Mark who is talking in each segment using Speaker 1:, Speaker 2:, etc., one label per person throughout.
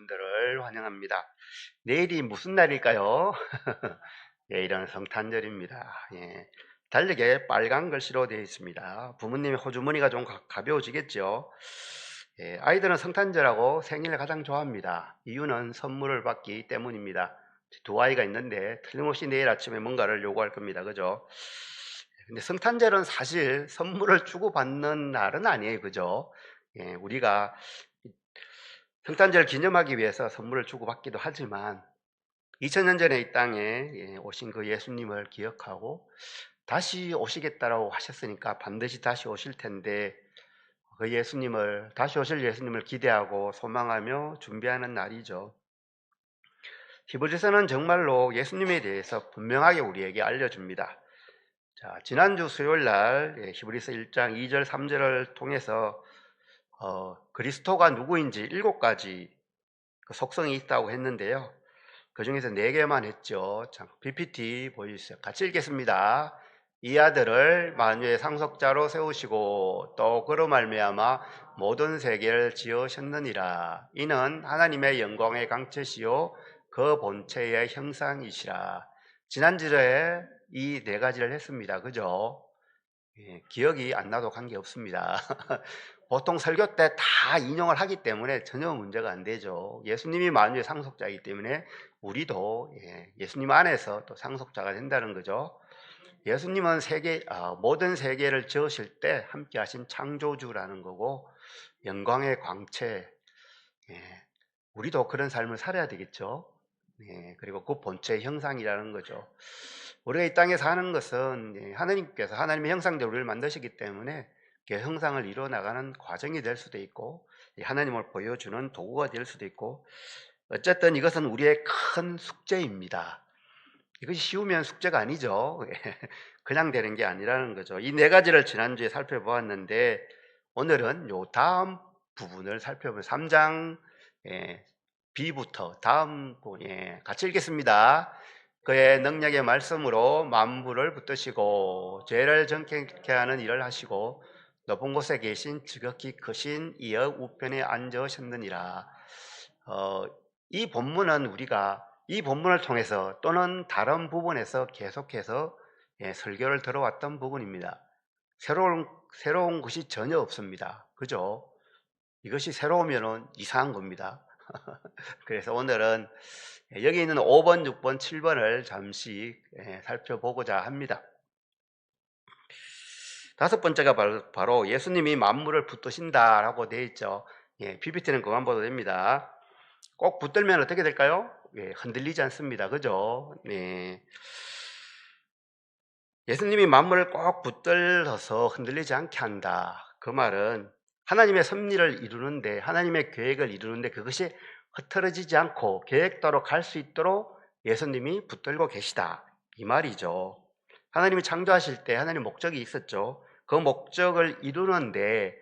Speaker 1: 여러분들을 환영합니다. 내일이 무슨 날일까요? 내일은 성탄절입니다. 예. 달력에 빨간 글씨로 되어 있습니다. 부모님의 호주머니가 좀 가벼워지겠죠. 예, 아이들은 성탄절하고 생일을 가장 좋아합니다. 이유는 선물을 받기 때문입니다. 두 아이가 있는데 틀림없이 내일 아침에 뭔가를 요구할 겁니다. 그죠? 근데 성탄절은 사실 선물을 주고받는 날은 아니에요. 그죠? 예, 우리가 성탄절 기념하기 위해서 선물을 주고받기도 하지만 2000년 전에 이 땅에 오신 그 예수님을 기억하고 다시 오시겠다라고 하셨으니까 반드시 다시 오실 텐데 그 예수님을, 다시 오실 예수님을 기대하고 소망하며 준비하는 날이죠. 히브리서는 정말로 예수님에 대해서 분명하게 우리에게 알려줍니다. 자, 지난주 수요일 날 히브리서 1장 2절 3절을 통해서 그리스도가 누구인지 7가지 그 속성이 있다고 했는데요. 그 중에서 4개만 했죠. 자, PPT 보여주세요. 같이 읽겠습니다. 이 아들을 만유의 상속자로 세우시고 또 그로 말미암아 모든 세계를 지으셨느니라. 이는 하나님의 영광의 강체시요 그 본체의 형상이시라. 지난주에 이 4가지를 했습니다. 그죠? 예, 기억이 안 나도 관계없습니다. 보통 설교 때 다 인용을 하기 때문에 전혀 문제가 안 되죠. 예수님이 만유의 상속자이기 때문에 우리도 예수님 안에서 또 상속자가 된다는 거죠. 예수님은 모든 세계를 지으실 때 함께 하신 창조주라는 거고 영광의 광채, 우리도 그런 삶을 살아야 되겠죠. 그리고 그 본체의 형상이라는 거죠. 우리가 이 땅에 사는 것은 하나님께서 하나님의 형상대로 우리를 만드시기 때문에 그 형상을 이루어 나가는 과정이 될 수도 있고 하나님을 보여주는 도구가 될 수도 있고 어쨌든 이것은 우리의 큰 숙제입니다. 이것이 쉬우면 숙제가 아니죠. 그냥 되는 게 아니라는 거죠. 이 4가지를 지난주에 살펴보았는데 오늘은 요 다음 부분을 살펴볼 3장 B부터 다음 부분에 같이 읽겠습니다. 그의 능력의 말씀으로 만물을 붙드시고 죄를 정케케 하는 일을 하시고 높은 곳에 계신 지극히 크신 이의 우편에 앉으셨느니라. 이 본문은 우리가 이 본문을 통해서 또는 다른 부분에서 계속해서 설교를 들어왔던 부분입니다. 새로운 것이 전혀 없습니다. 그죠? 이것이 새로우면 이상한 겁니다. 그래서 오늘은 여기 있는 5번, 6번, 7번을 잠시 살펴보고자 합니다. 5번째가 바로 예수님이 만물을 붙드신다라고 되어 있죠. PPT는 그만 봐도 됩니다. 꼭 붙들면 어떻게 될까요? 흔들리지 않습니다. 그죠? 예수님이 만물을 꼭 붙들어서 흔들리지 않게 한다. 그 말은 하나님의 섭리를 이루는데, 하나님의 계획을 이루는데 그것이 흐트러지지 않고 계획대로 갈 수 있도록 예수님이 붙들고 계시다. 이 말이죠. 하나님이 창조하실 때 하나님 목적이 있었죠. 그 목적을 이루는데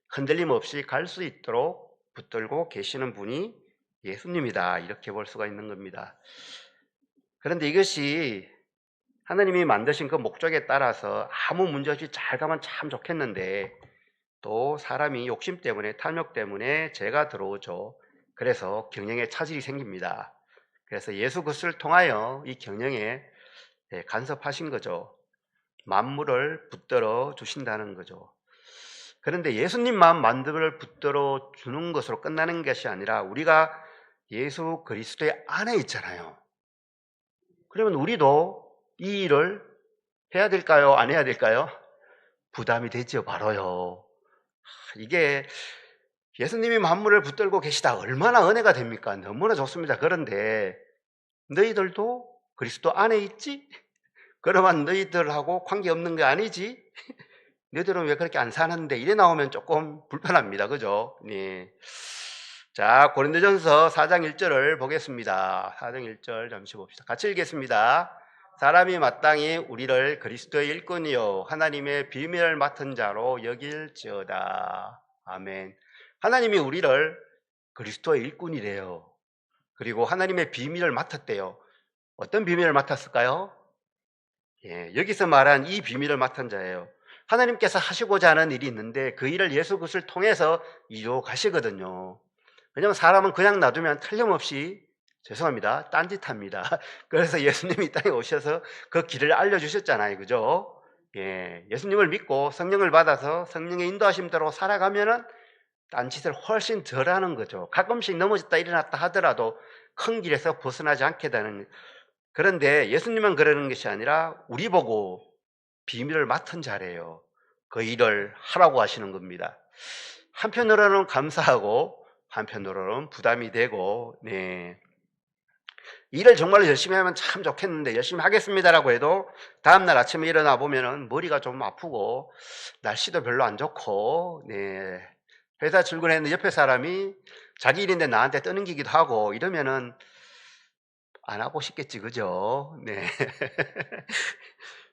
Speaker 1: 흔들림 없이 갈 수 있도록 붙들고 계시는 분이 예수님이다. 이렇게 볼 수가 있는 겁니다. 그런데 이것이 하나님이 만드신 그 목적에 따라서 아무 문제 없이 잘 가면 참 좋겠는데 또 사람이 욕심 때문에 탐욕 때문에 죄가 들어오죠. 그래서 경영에 차질이 생깁니다. 그래서 예수 그리스도를 통하여 이 경영에 간섭하신 거죠. 만물을 붙들어 주신다는 거죠. 그런데 예수님만 만물을 붙들어 주는 것으로 끝나는 것이 아니라 우리가 예수 그리스도의 안에 있잖아요. 그러면 우리도 이 일을 해야 될까요? 안 해야 될까요? 부담이 되죠. 바로요. 이게 예수님이 만물을 붙들고 계시다. 얼마나 은혜가 됩니까? 너무나 좋습니다. 그런데 너희들도 그리스도 안에 있지? 그러면 너희들하고 관계없는 게 아니지? 너희들은 왜 그렇게 안 사는데? 이래 나오면 조금 불편합니다. 그죠? 네. 자, 고린도전서 4장 1절을 보겠습니다. 4장 1절 잠시 봅시다. 같이 읽겠습니다. 사람이 마땅히 우리를 그리스도의 일꾼이요 하나님의 비밀을 맡은 자로 여길지어다. 아멘. 하나님이 우리를 그리스도의 일꾼이래요. 그리고 하나님의 비밀을 맡았대요. 어떤 비밀을 맡았을까요? 여기서 말한 이 비밀을 맡은 자예요. 하나님께서 하시고자 하는 일이 있는데 그 일을 예수 그리스도를 통해서 이루어 가시거든요. 왜냐하면 사람은 그냥 놔두면 틀림없이 죄송합니다, 딴짓합니다. 그래서 예수님이 이 땅에 오셔서 그 길을 알려주셨잖아요, 그죠? 예, 예수님을 믿고 성령을 받아서 성령의 인도하심대로 살아가면은 딴짓을 훨씬 덜 하는 거죠. 가끔씩 넘어졌다 일어났다 하더라도 큰 길에서 벗어나지 않게 되는. 그런데 예수님은 그러는 것이 아니라 우리 보고 비밀을 맡은 자래요. 그 일을 하라고 하시는 겁니다. 한편으로는 감사하고 한편으로는 부담이 되고, 네. 일을 정말로 열심히 하면 참 좋겠는데 열심히 하겠습니다라고 해도 다음날 아침에 일어나 보면은 머리가 좀 아프고 날씨도 별로 안 좋고, 네. 회사 출근했는데 옆에 사람이 자기 일인데 나한테 떠넘기기도 하고 이러면은 안 하고 싶겠지, 그죠? 네.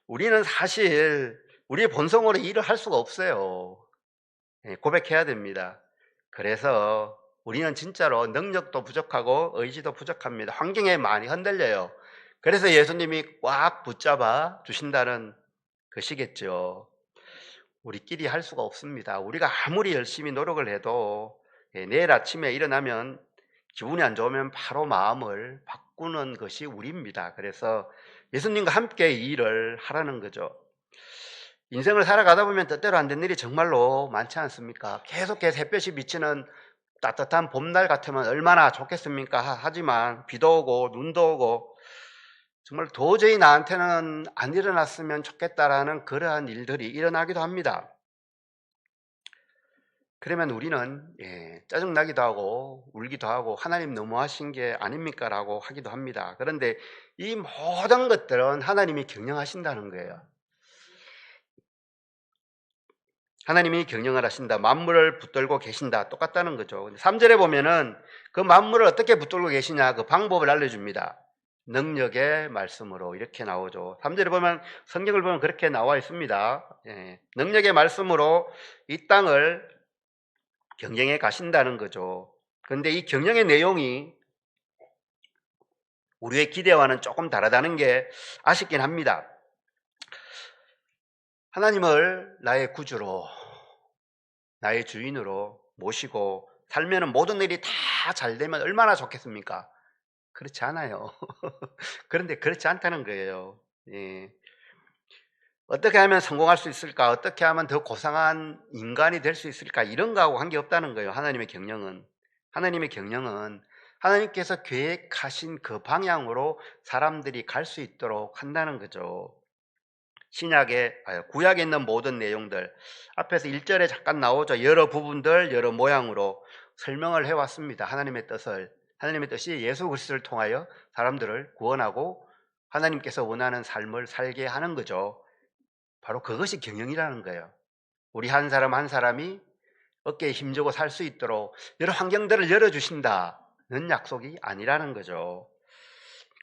Speaker 1: 우리는 사실 우리의 본성으로 일을 할 수가 없어요. 예, 고백해야 됩니다. 그래서 우리는 진짜로 능력도 부족하고 의지도 부족합니다. 환경에 많이 흔들려요. 그래서 예수님이 꽉 붙잡아 주신다는 것이겠죠. 우리끼리 할 수가 없습니다. 우리가 아무리 열심히 노력을 해도 내일 아침에 일어나면 기분이 안 좋으면 바로 마음을 바꾸는 것이 우리입니다. 그래서 예수님과 함께 이 일을 하라는 거죠. 인생을 살아가다 보면 뜻대로 안 되는 일이 정말로 많지 않습니까? 계속해서 햇볕이 비치는 따뜻한 봄날 같으면 얼마나 좋겠습니까? 하지만 비도 오고 눈도 오고 정말 도저히 나한테는 안 일어났으면 좋겠다라는 그러한 일들이 일어나기도 합니다. 그러면 우리는 짜증나기도 하고 울기도 하고 하나님 너무하신 게 아닙니까? 라고 하기도 합니다. 그런데 이 모든 것들은 하나님이 경영하신다는 거예요. 하나님이 경영을 하신다. 만물을 붙들고 계신다. 똑같다는 거죠. 3절에 보면은 그 만물을 어떻게 붙들고 계시냐 그 방법을 알려줍니다. 능력의 말씀으로 이렇게 나오죠. 3절에 보면 성경을 보면 그렇게 나와 있습니다. 능력의 말씀으로 이 땅을 경영해 가신다는 거죠. 그런데 이 경영의 내용이 우리의 기대와는 조금 다르다는 게 아쉽긴 합니다. 하나님을 나의 구주로 나의 주인으로 모시고 살면 모든 일이 다 잘 되면 얼마나 좋겠습니까? 그렇지 않아요. 그런데 그렇지 않다는 거예요. 예. 어떻게 하면 성공할 수 있을까? 어떻게 하면 더 고상한 인간이 될 수 있을까? 이런 거하고 관계없다는 거예요. 하나님의 경영은. 하나님의 경영은 하나님께서 계획하신 그 방향으로 사람들이 갈 수 있도록 한다는 거죠. 구약에 있는 모든 내용들 앞에서 1절에 잠깐 나오죠. 여러 부분들 여러 모양으로 설명을 해왔습니다. 하나님의 뜻이 예수 그리스도를 통하여 사람들을 구원하고 하나님께서 원하는 삶을 살게 하는 거죠. 바로 그것이 경영이라는 거예요. 우리 한 사람 한 사람이 어깨에 힘주고 살 수 있도록 여러 환경들을 열어주신다는 약속이 아니라는 거죠.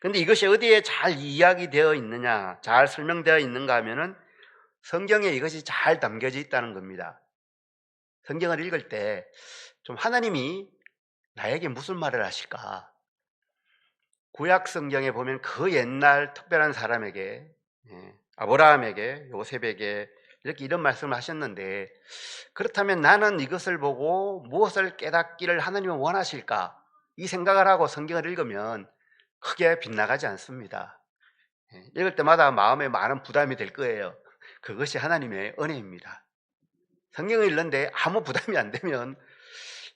Speaker 1: 근데 이것이 어디에 잘 이야기되어 있느냐, 잘 설명되어 있는가 하면은 성경에 이것이 잘 담겨져 있다는 겁니다. 성경을 읽을 때 좀 하나님이 나에게 무슨 말을 하실까? 구약 성경에 보면 그 옛날 특별한 사람에게, 아브라함에게, 요셉에게 이렇게 이런 말씀을 하셨는데 그렇다면 나는 이것을 보고 무엇을 깨닫기를 하나님은 원하실까? 이 생각을 하고 성경을 읽으면 크게 빗나가지 않습니다. 읽을 때마다 마음에 많은 부담이 될 거예요. 그것이 하나님의 은혜입니다. 성경을 읽는데 아무 부담이 안 되면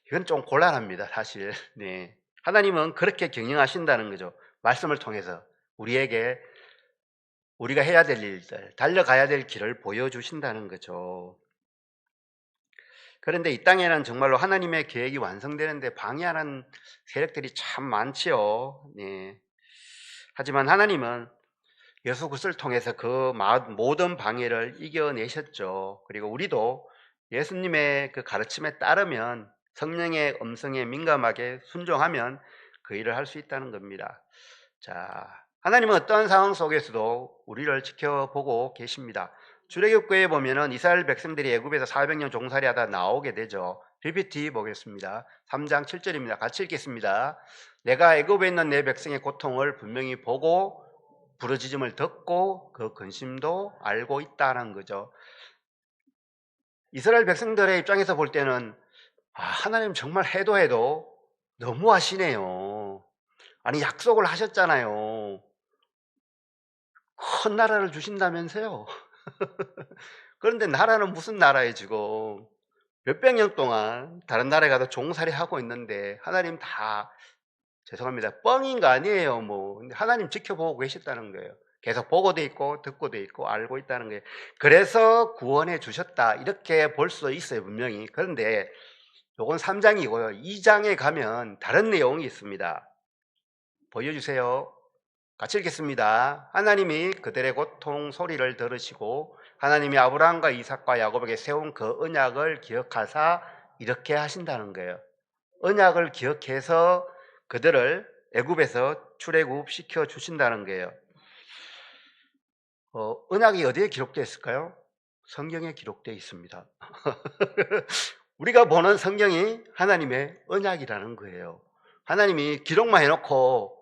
Speaker 1: 이건 좀 곤란합니다, 사실. 네. 하나님은 그렇게 경영하신다는 거죠. 말씀을 통해서 우리에게 우리가 해야 될 일들, 달려가야 될 길을 보여주신다는 거죠. 그런데 이 땅에는 정말로 하나님의 계획이 완성되는데 방해하는 세력들이 참 많지요. 네. 하지만 하나님은 예수 그리스도를 통해서 그 모든 방해를 이겨내셨죠. 그리고 우리도 예수님의 그 가르침에 따르면 성령의 음성에 민감하게 순종하면 그 일을 할 수 있다는 겁니다. 자, 하나님은 어떤 상황 속에서도 우리를 지켜보고 계십니다. 출애굽기에 보면은 이스라엘 백성들이 애굽에서 400년 종살이하다 나오게 되죠. PPT 보겠습니다. 3장 7절입니다. 같이 읽겠습니다. 내가 애굽에 있는 내 백성의 고통을 분명히 보고 부르짖음을 듣고 그 근심도 알고 있다는 거죠. 이스라엘 백성들의 입장에서 볼 때는 하나님 정말 해도 너무 하시네요. 아니 약속을 하셨잖아요. 큰 나라를 주신다면서요. 그런데 나라는 무슨 나라예요 지금. 몇백 년 동안 다른 나라에 가서 종살이하고 있는데 하나님 다 죄송합니다. 뻥인 거 아니에요 뭐. 근데 하나님 지켜보고 계셨다는 거예요. 계속 보고도 있고 듣고도 있고 알고 있다는 거예요. 그래서 구원해 주셨다 이렇게 볼 수 있어요 분명히. 그런데 요건 3 장이고요. 2 장에 가면 다른 내용이 있습니다. 보여주세요. 같이 읽겠습니다. 하나님이 그들의 고통 소리를 들으시고 하나님이 아브라함과 이삭과 야곱에게 세운 그 언약을 기억하사 이렇게 하신다는 거예요. 언약을 기억해서 그들을 애굽에서 출애굽시켜 주신다는 거예요. 언약이 어디에 기록되어 있을까요? 성경에 기록되어 있습니다. 우리가 보는 성경이 하나님의 언약이라는 거예요. 하나님이 기록만 해놓고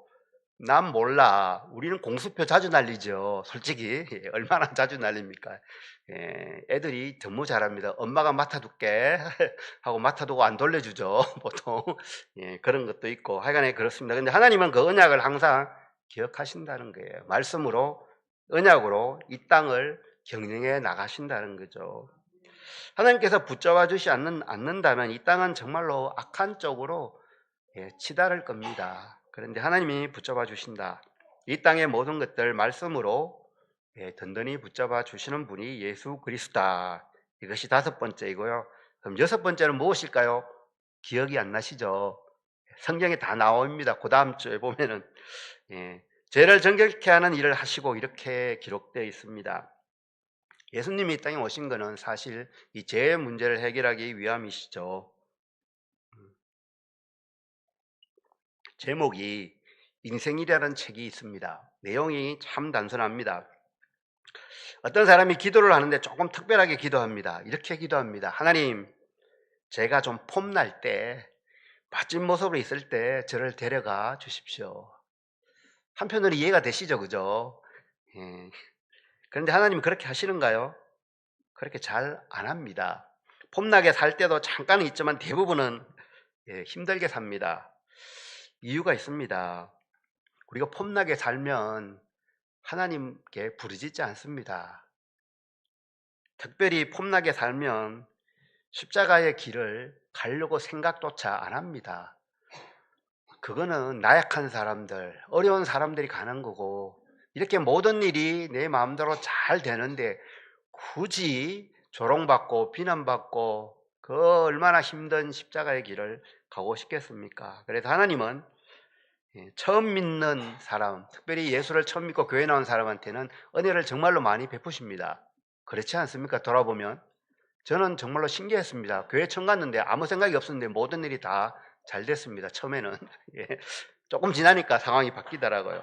Speaker 1: 난 몰라. 우리는 공수표 자주 날리죠. 솔직히 얼마나 자주 날립니까? 애들이 너무 잘합니다. 엄마가 맡아둘게 하고 맡아두고 안 돌려주죠. 보통 그런 것도 있고 하여간에 그렇습니다. 근데 하나님은 그 언약을 항상 기억하신다는 거예요. 말씀으로 언약으로 이 땅을 경영해 나가신다는 거죠. 하나님께서 붙잡아 주지 않는다면 이 땅은 정말로 악한 쪽으로 치달을 겁니다. 그런데 하나님이 붙잡아 주신다. 이 땅의 모든 것들 말씀으로 든든히 붙잡아 주시는 분이 예수 그리스도다. 이것이 5번째이고요. 그럼 6번째는 무엇일까요? 기억이 안 나시죠? 성경에 다 나옵니다. 그 다음 주에 보면은 죄를 정결케 하는 일을 하시고 이렇게 기록되어 있습니다. 예수님이 이 땅에 오신 것은 사실 이 죄의 문제를 해결하기 위함이시죠. 제목이 인생이라는 책이 있습니다. 내용이 참 단순합니다. 어떤 사람이 기도를 하는데 조금 특별하게 기도합니다. 이렇게 기도합니다. 하나님, 제가 좀 폼날 때, 멋진 모습으로 있을 때 저를 데려가 주십시오. 한편으로 이해가 되시죠, 그죠? 예. 그런데 하나님은 그렇게 하시는가요? 그렇게 잘 안 합니다. 폼나게 살 때도 잠깐은 있지만 대부분은 힘들게 삽니다. 이유가 있습니다. 우리가 폼나게 살면 하나님께 부르짖지 않습니다. 특별히 폼나게 살면 십자가의 길을 가려고 생각조차 안 합니다. 그거는 나약한 사람들, 어려운 사람들이 가는 거고 이렇게 모든 일이 내 마음대로 잘 되는데 굳이 조롱받고 비난받고 그 얼마나 힘든 십자가의 길을 가고 싶겠습니까? 그래서 하나님은 처음 믿는 사람, 특별히 예수를 처음 믿고 교회 나온 사람한테는 은혜를 정말로 많이 베푸십니다. 그렇지 않습니까? 돌아보면 저는 정말로 신기했습니다. 교회 처음 갔는데 아무 생각이 없었는데 모든 일이 다 잘 됐습니다. 처음에는 예. 조금 지나니까 상황이 바뀌더라고요.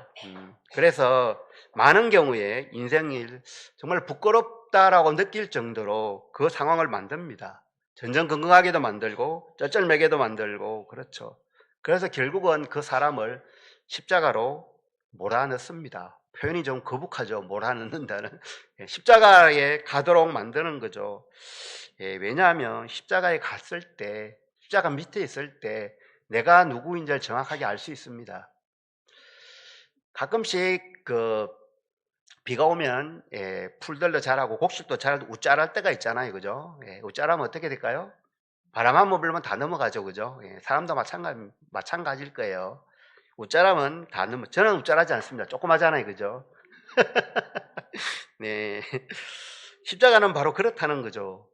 Speaker 1: 그래서 많은 경우에 인생일 정말 부끄럽다라고 느낄 정도로 그 상황을 만듭니다. 전전긍긍하게도 만들고 쩔쩔매게도 만들고 그렇죠. 그래서 결국은 그 사람을 십자가로 몰아넣습니다. 표현이 좀 거북하죠. 몰아넣는다는. 십자가에 가도록 만드는 거죠. 왜냐하면 십자가에 갔을 때, 십자가 밑에 있을 때 내가 누구인지를 정확하게 알 수 있습니다. 가끔씩 비가 오면 풀들도 자라고 곡식도 자라고 우짜랄 때가 있잖아요. 그죠? 우짜라면 어떻게 될까요? 바람 한번 불면 다 넘어가죠. 그죠? 사람도 마찬가지일 거예요. 우짜라면 다 넘어. 저는 우짜라지 않습니다. 조그마잖아요. 그죠? 네. 십자가는 바로 그렇다는 거죠.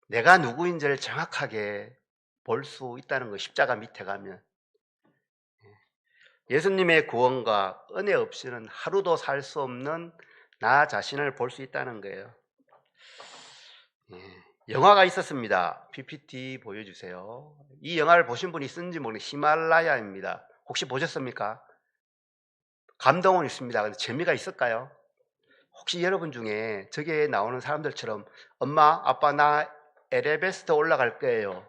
Speaker 1: 내가 누구인지를 정확하게 볼 수 있다는 거. 십자가 밑에 가면. 예수님의 구원과 은혜 없이는 하루도 살 수 없는 나 자신을 볼 수 있다는 거예요. 영화가 있었습니다. PPT 보여주세요. 이 영화를 보신 분이 있는지 모르겠는데 히말라야입니다. 혹시 보셨습니까? 감동은 있습니다. 근데 재미가 있을까요? 혹시 여러분 중에 저기에 나오는 사람들처럼 엄마, 아빠 나 에베레스트 올라갈 거예요.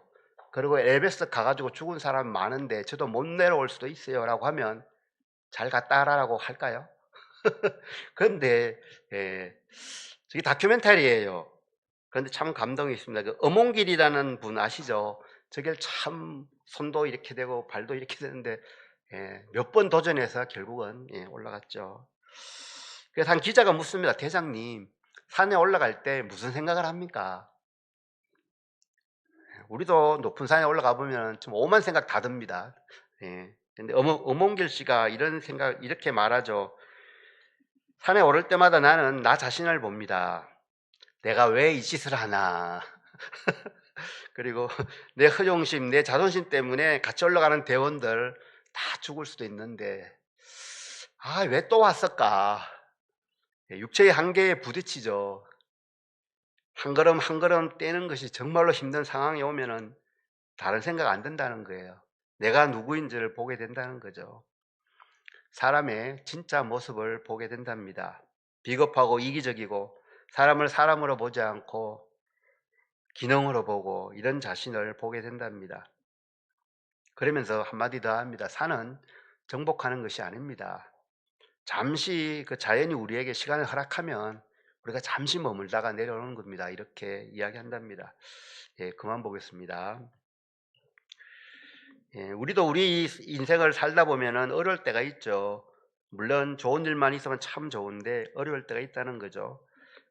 Speaker 1: 그리고 에베레스트 가가지고 죽은 사람 많은데 저도 못 내려올 수도 있어요 라고 하면 잘 갔다 라고 할까요? 그런데 저게 다큐멘터리예요. 그런데 참 감동이 있습니다. 그 어몽길이라는 분 아시죠? 저길 참 손도 이렇게 되고 발도 이렇게 되는데 몇 번 도전해서 결국은 올라갔죠. 그래서 한 기자가 묻습니다. 대장님, 산에 올라갈 때 무슨 생각을 합니까? 우리도 높은 산에 올라가 보면 좀 오만 생각 다 듭니다. 근데 엄원길 씨가 이런 생각 이렇게 말하죠. 산에 오를 때마다 나는 나 자신을 봅니다. 내가 왜 이 짓을 하나. 그리고 내 허영심, 내 자존심 때문에 같이 올라가는 대원들 다 죽을 수도 있는데 왜 또 왔을까. 육체의 한계에 부딪히죠. 한 걸음 한 걸음 떼는 것이 정말로 힘든 상황이 오면은 다른 생각 안 든다는 거예요. 내가 누구인지를 보게 된다는 거죠. 사람의 진짜 모습을 보게 된답니다. 비겁하고 이기적이고 사람을 사람으로 보지 않고 기능으로 보고 이런 자신을 보게 된답니다. 그러면서 한마디 더 합니다. 산은 정복하는 것이 아닙니다. 잠시 그 자연이 우리에게 시간을 허락하면 우리가 잠시 머물다가 내려오는 겁니다. 이렇게 이야기한답니다. 그만 보겠습니다. 우리도 우리 인생을 살다 보면은 어려울 때가 있죠. 물론 좋은 일만 있으면 참 좋은데 어려울 때가 있다는 거죠.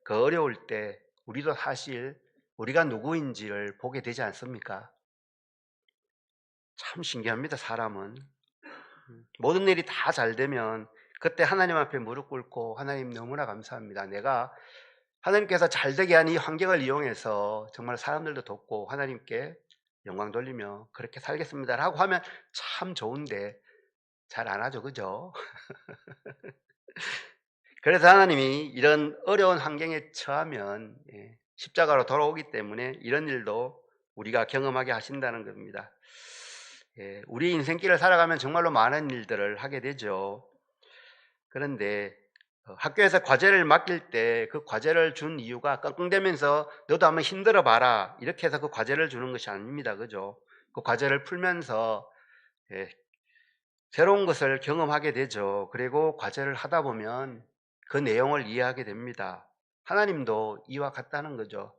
Speaker 1: 그 어려울 때 우리도 사실 우리가 누구인지를 보게 되지 않습니까? 참 신기합니다. 사람은 모든 일이 다 잘 되면 그때 하나님 앞에 무릎 꿇고 하나님 너무나 감사합니다. 내가 하나님께서 잘 되게 한 이 환경을 이용해서 정말 사람들도 돕고 하나님께 영광 돌리며 그렇게 살겠습니다 라고 하면 참 좋은데 잘 안 하죠. 그죠? 그래서 하나님이 이런 어려운 환경에 처하면 십자가로 돌아오기 때문에 이런 일도 우리가 경험하게 하신다는 겁니다. 우리 인생길을 살아가면 정말로 많은 일들을 하게 되죠. 그런데 학교에서 과제를 맡길 때 그 과제를 준 이유가 끙끙대면서 너도 한번 힘들어 봐라 이렇게 해서 그 과제를 주는 것이 아닙니다. 그죠? 그 과제를 풀면서 새로운 것을 경험하게 되죠. 그리고 과제를 하다 보면 그 내용을 이해하게 됩니다. 하나님도 이와 같다는 거죠.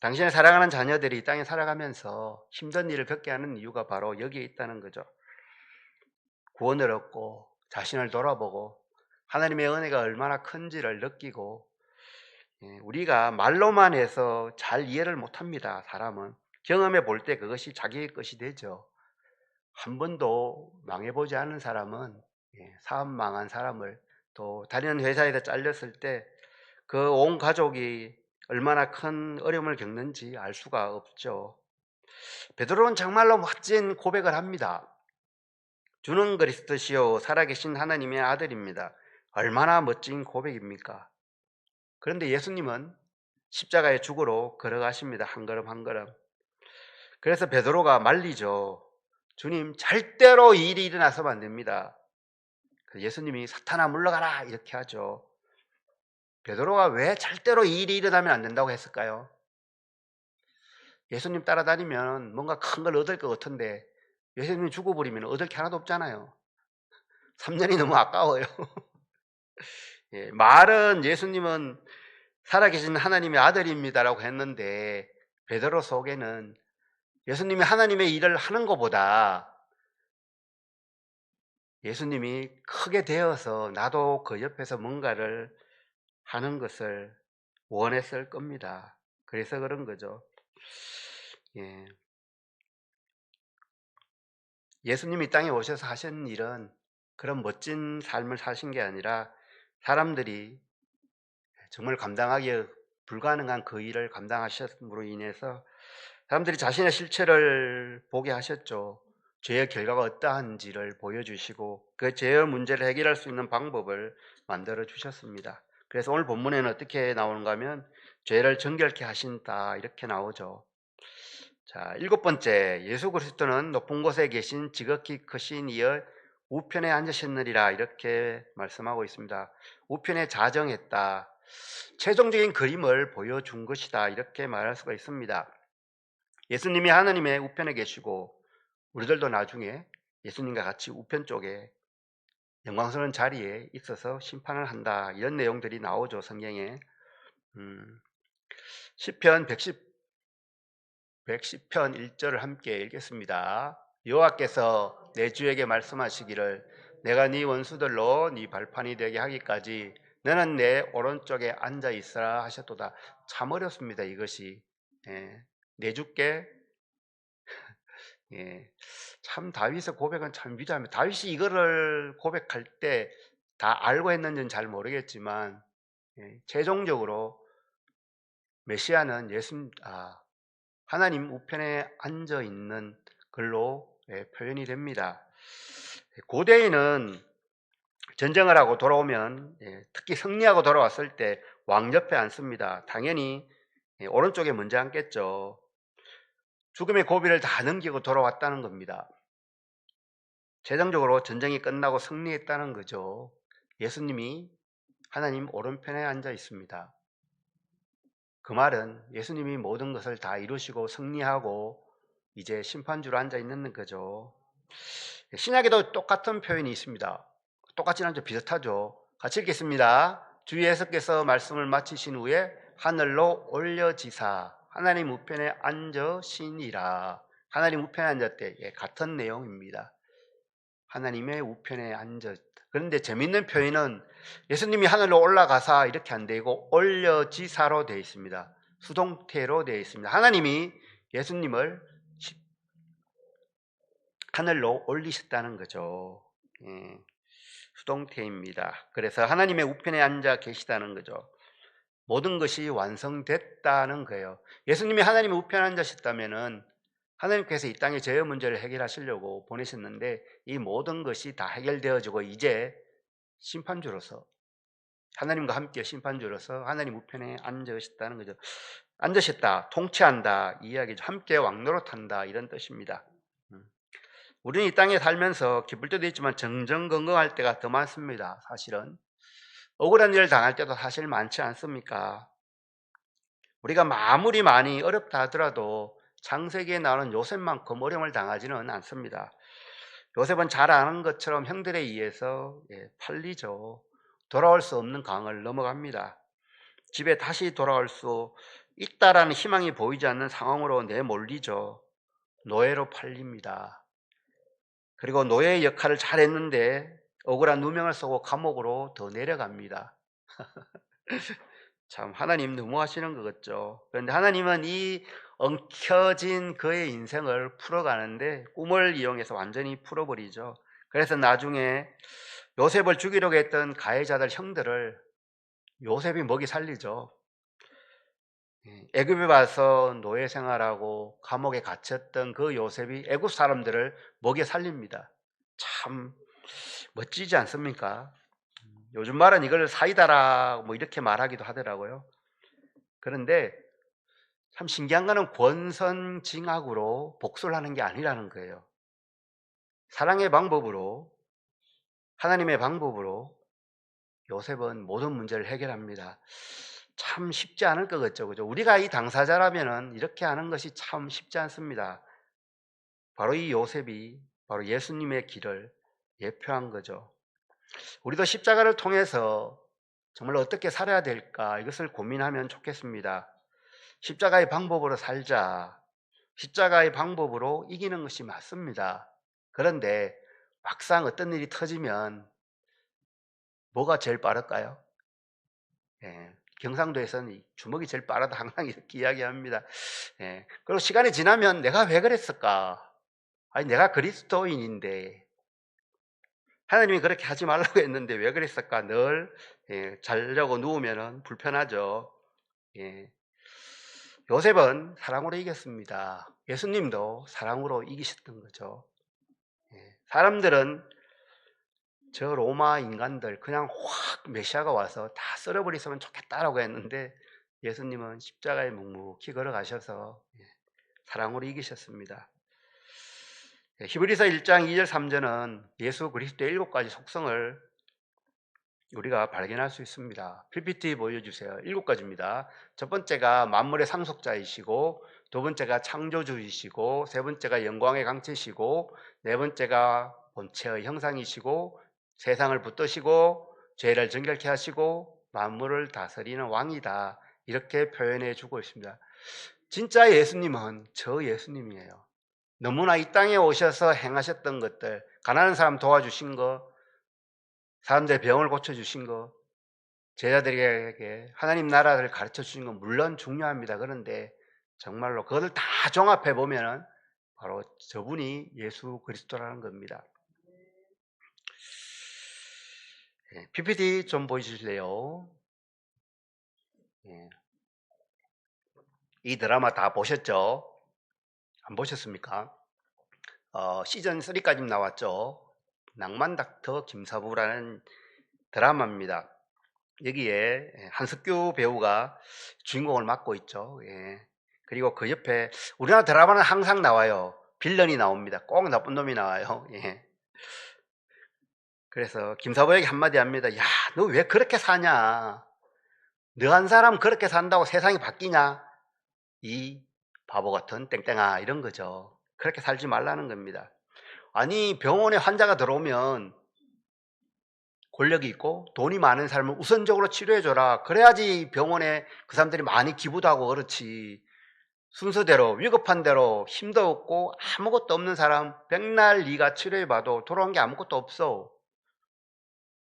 Speaker 1: 당신의 사랑하는 자녀들이 이 땅에 살아가면서 힘든 일을 겪게 하는 이유가 바로 여기에 있다는 거죠. 구원을 얻고 자신을 돌아보고 하나님의 은혜가 얼마나 큰지를 느끼고 우리가 말로만 해서 잘 이해를 못합니다. 사람은 경험해 볼 때 그것이 자기의 것이 되죠. 한 번도 망해보지 않은 사람은 사업 망한 사람을 또 다니는 회사에서 잘렸을 때 그 온 가족이 얼마나 큰 어려움을 겪는지 알 수가 없죠. 베드로는 정말로 멋진 고백을 합니다. 주는 그리스도시요 살아계신 하나님의 아들입니다. 얼마나 멋진 고백입니까? 그런데 예수님은 십자가의 죽으로 걸어가십니다. 한 걸음 한 걸음. 그래서 베드로가 말리죠. 주님, 절대로 이 일이 일어나서는 안 됩니다. 예수님이 사탄아 물러가라 이렇게 하죠. 베드로가 왜 절대로 이 일이 일어나면 안 된다고 했을까요? 예수님 따라다니면 뭔가 큰 걸 얻을 것 같은데 예수님이 죽어버리면 얻을 게 하나도 없잖아요. 3년이 너무 아까워요. 말은 예수님은 살아계신 하나님의 아들입니다라고 했는데 베드로 속에는 예수님이 하나님의 일을 하는 것보다 예수님이 크게 되어서 나도 그 옆에서 뭔가를 하는 것을 원했을 겁니다. 그래서 그런 거죠. 예수님이 이 땅에 오셔서 하신 일은 그런 멋진 삶을 사신 게 아니라 사람들이 정말 감당하기 불가능한 그 일을 감당하셨음으로 인해서 사람들이 자신의 실체를 보게 하셨죠. 죄의 결과가 어떠한지를 보여주시고 그 죄의 문제를 해결할 수 있는 방법을 만들어 주셨습니다. 그래서 오늘 본문에는 어떻게 나오는가 하면 죄를 정결케 하신다 이렇게 나오죠. 자, 7번째, 예수 그리스도는 높은 곳에 계신 지극히 크신 이의 우편에 앉으셨느니라 이렇게 말씀하고 있습니다. 우편에 자정했다. 최종적인 그림을 보여준 것이다 이렇게 말할 수가 있습니다. 예수님이 하나님의 우편에 계시고 우리들도 나중에 예수님과 같이 우편 쪽에 영광스러운 자리에 있어서 심판을 한다 이런 내용들이 나오죠. 성경에. 시편 110편 1절을 함께 읽겠습니다. 여호와께서 내 주에게 말씀하시기를 내가 네 원수들로 네 발판이 되게 하기까지 너는 내 오른쪽에 앉아 있으라 하셨도다. 참 어렵습니다. 이것이. 내 주께. 참 다윗의 고백은 참 위대합니다. 다윗이 이거를 고백할 때 다 알고 했는지는 잘 모르겠지만 최종적으로 메시아는 하나님 우편에 앉아 있는 글로 표현이 됩니다. 고대에는 전쟁을 하고 돌아오면 특히 승리하고 돌아왔을 때 왕 옆에 앉습니다. 당연히 오른쪽에 먼저 앉겠죠. 죽음의 고비를 다 넘기고 돌아왔다는 겁니다. 최종적으로 전쟁이 끝나고 승리했다는 거죠. 예수님이 하나님 오른편에 앉아 있습니다. 그 말은 예수님이 모든 것을 다 이루시고 승리하고 이제 심판주로 앉아 있는 거죠. 신약에도 똑같은 표현이 있습니다. 똑같지는 않죠. 비슷하죠. 같이 읽겠습니다. 주 예수께서 말씀을 마치신 후에 하늘로 올려지사 하나님 우편에 앉으시니라. 하나님 우편에 앉았대. 같은 내용입니다. 하나님의 우편에 앉았다. 그런데 재밌는 표현은 예수님이 하늘로 올라가사 이렇게 안 되고 올려지사로 되어 있습니다. 수동태로 되어 있습니다. 하나님이 예수님을 하늘로 올리셨다는 거죠. 수동태입니다. 그래서 하나님의 우편에 앉아 계시다는 거죠. 모든 것이 완성됐다는 거예요. 예수님이 하나님의 우편에 앉으셨다면은 하나님께서 이 땅의 죄의 문제를 해결하시려고 보내셨는데 이 모든 것이 다 해결되어지고 이제 심판주로서 하나님과 함께 심판주로서 하나님 우편에 앉으셨다는 거죠. 앉으셨다, 통치한다 이 이야기죠. 함께 왕노릇한다 이런 뜻입니다. 우리는 이 땅에 살면서 기쁠 때도 있지만 정정건건할 때가 더 많습니다. 사실은 억울한 일을 당할 때도 사실 많지 않습니까? 우리가 아무리 많이 어렵다 하더라도 창세기에 나오는 요셉만큼 어려움을 당하지는 않습니다. 요셉은 잘 아는 것처럼 형들에 의해서 팔리죠. 돌아올 수 없는 강을 넘어갑니다. 집에 다시 돌아올 수 있다라는 희망이 보이지 않는 상황으로 내몰리죠. 노예로 팔립니다. 그리고 노예의 역할을 잘했는데 억울한 누명을 쓰고 감옥으로 더 내려갑니다. 참 하나님 너무하시는 것 같죠. 그런데 하나님은 이 엉켜진 그의 인생을 풀어가는데 꿈을 이용해서 완전히 풀어버리죠. 그래서 나중에 요셉을 죽이려고 했던 가해자들 형들을 요셉이 먹이 살리죠. 애굽에 와서 노예 생활하고 감옥에 갇혔던 그 요셉이 애굽 사람들을 먹여 살립니다. 참 멋지지 않습니까? 요즘 말은 이걸 사이다라 뭐 이렇게 말하기도 하더라고요. 그런데 참 신기한 거는 권선징악으로 복수를 하는 게 아니라는 거예요. 사랑의 방법으로, 하나님의 방법으로 요셉은 모든 문제를 해결합니다. 참 쉽지 않을 것 같죠. 그죠? 우리가 이 당사자라면 이렇게 하는 것이 참 쉽지 않습니다. 바로 이 요셉이 바로 예수님의 길을 예표한 거죠. 우리도 십자가를 통해서 정말 어떻게 살아야 될까 이것을 고민하면 좋겠습니다. 십자가의 방법으로 살자. 십자가의 방법으로 이기는 것이 맞습니다. 그런데 막상 어떤 일이 터지면 뭐가 제일 빠를까요? 경상도에서는 주먹이 제일 빠르다 항상 이렇게 이야기합니다. 그리고 시간이 지나면 내가 왜 그랬을까? 아니 내가 그리스도인인데 하나님이 그렇게 하지 말라고 했는데 왜 그랬을까? 늘 자려고 누우면 불편하죠. 요셉은 사랑으로 이겼습니다. 예수님도 사랑으로 이기셨던 거죠. 사람들은 저 로마 인간들 그냥 확 메시아가 와서 다 썰어버리면 좋겠다라고 했는데 예수님은 십자가에 묵묵히 걸어가셔서 사랑으로 이기셨습니다. 히브리서 1장 2절 3절은 예수 그리스도의 7가지 속성을 우리가 발견할 수 있습니다. PPT 보여주세요. 7가지입니다. 첫 번째가 만물의 상속자이시고, 두 번째가 창조주이시고, 세 번째가 영광의 강체시고, 네 번째가 본체의 형상이시고, 세상을 붙드시고, 죄를 정결케 하시고, 만물을 다스리는 왕이다. 이렇게 표현해 주고 있습니다. 진짜 예수님은 저 예수님이에요. 너무나 이 땅에 오셔서 행하셨던 것들, 가난한 사람 도와주신 거, 사람들의 병을 고쳐주신 거, 제자들에게 하나님 나라를 가르쳐 주신 건 물론 중요합니다. 그런데 정말로 그것을 다 종합해 보면은 바로 저분이 예수 그리스도라는 겁니다. PPT 좀 보여주실래요? 이 드라마 다 보셨죠? 안 보셨습니까? 시즌 3까지 나왔죠. 낭만 닥터 김사부라는 드라마입니다. 여기에 한석규 배우가 주인공을 맡고 있죠. 그리고 그 옆에 우리나라 드라마는 항상 나와요. 빌런이 나옵니다. 꼭 나쁜 놈이 나와요. 그래서 김사부에게 한마디 합니다. 야, 너 왜 그렇게 사냐? 너 한 사람 그렇게 산다고 세상이 바뀌냐? 이 바보 같은 땡땡아, 이런 거죠. 그렇게 살지 말라는 겁니다. 아니, 병원에 환자가 들어오면 권력이 있고 돈이 많은 사람을 우선적으로 치료해줘라. 그래야지 병원에 그 사람들이 많이 기부도 하고 그렇지. 순서대로 위급한 대로 힘도 없고 아무것도 없는 사람 백날 네가 치료해봐도 돌아온 게 아무것도 없어.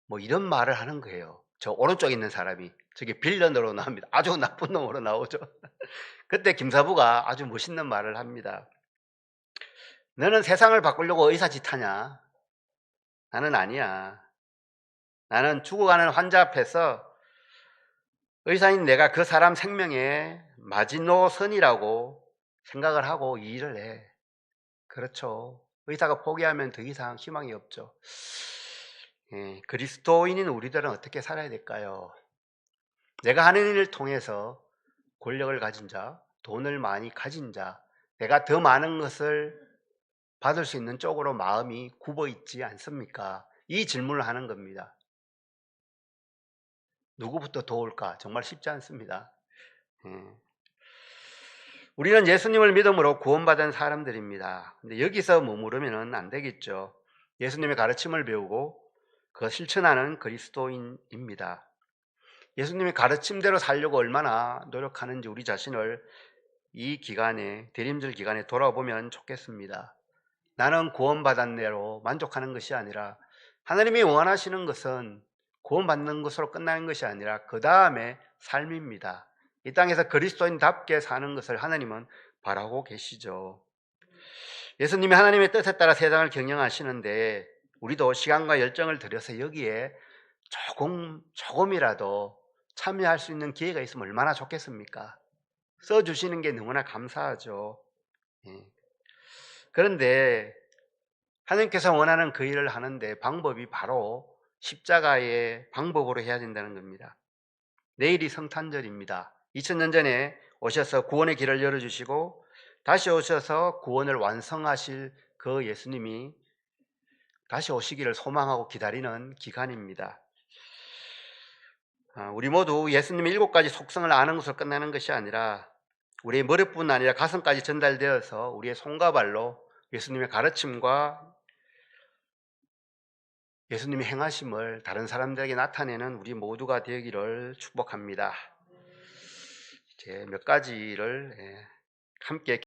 Speaker 1: 뭐 이런 말을 하는 거예요. 저 오른쪽에 있는 사람이. 저게 빌런으로 나옵니다. 아주 나쁜 놈으로 나오죠. 그때 김사부가 아주 멋있는 말을 합니다. 너는 세상을 바꾸려고 의사짓 하냐? 나는 아니야. 나는 죽어가는 환자 앞에서 의사인 내가 그 사람 생명의 마지노선이라고 생각을 하고 이 일을 해. 그렇죠. 의사가 포기하면 더 이상 희망이 없죠. 그리스도인인 우리들은 어떻게 살아야 될까요? 내가 하는 일을 통해서 권력을 가진 자, 돈을 많이 가진 자, 내가 더 많은 것을 받을 수 있는 쪽으로 마음이 굽어 있지 않습니까? 이 질문을 하는 겁니다. 누구부터 도울까? 정말 쉽지 않습니다. 우리는 예수님을 믿음으로 구원받은 사람들입니다. 근데 여기서 머무르면 안 되겠죠. 예수님의 가르침을 배우고 그걸 실천하는 그리스도인입니다. 예수님의 가르침대로 살려고 얼마나 노력하는지 우리 자신을 이 기간에, 대림절 기간에 돌아보면 좋겠습니다. 나는 구원받았네로 만족하는 것이 아니라 하나님이 원하시는 것은 구원받는 것으로 끝나는 것이 아니라 그 다음에 삶입니다. 이 땅에서 그리스도인답게 사는 것을 하나님은 바라고 계시죠. 예수님이 하나님의 뜻에 따라 세상을 경영하시는데 우리도 시간과 열정을 들여서 여기에 조금이라도 참여할 수 있는 기회가 있으면 얼마나 좋겠습니까? 써주시는 게 너무나 감사하죠. 그런데 하나님께서 원하는 그 일을 하는데 방법이 바로 십자가의 방법으로 해야 된다는 겁니다. 내일이 성탄절입니다. 2000년 전에 오셔서 구원의 길을 열어주시고 다시 오셔서 구원을 완성하실 그 예수님이 다시 오시기를 소망하고 기다리는 기간입니다. 우리 모두 예수님의 7가지 속성을 아는 것으로 끝나는 것이 아니라 우리의 머리뿐 아니라 가슴까지 전달되어서 우리의 손과 발로 예수님의 가르침과 예수님의 행하심을 다른 사람들에게 나타내는 우리 모두가 되기를 축복합니다. 이제 몇 가지를 함께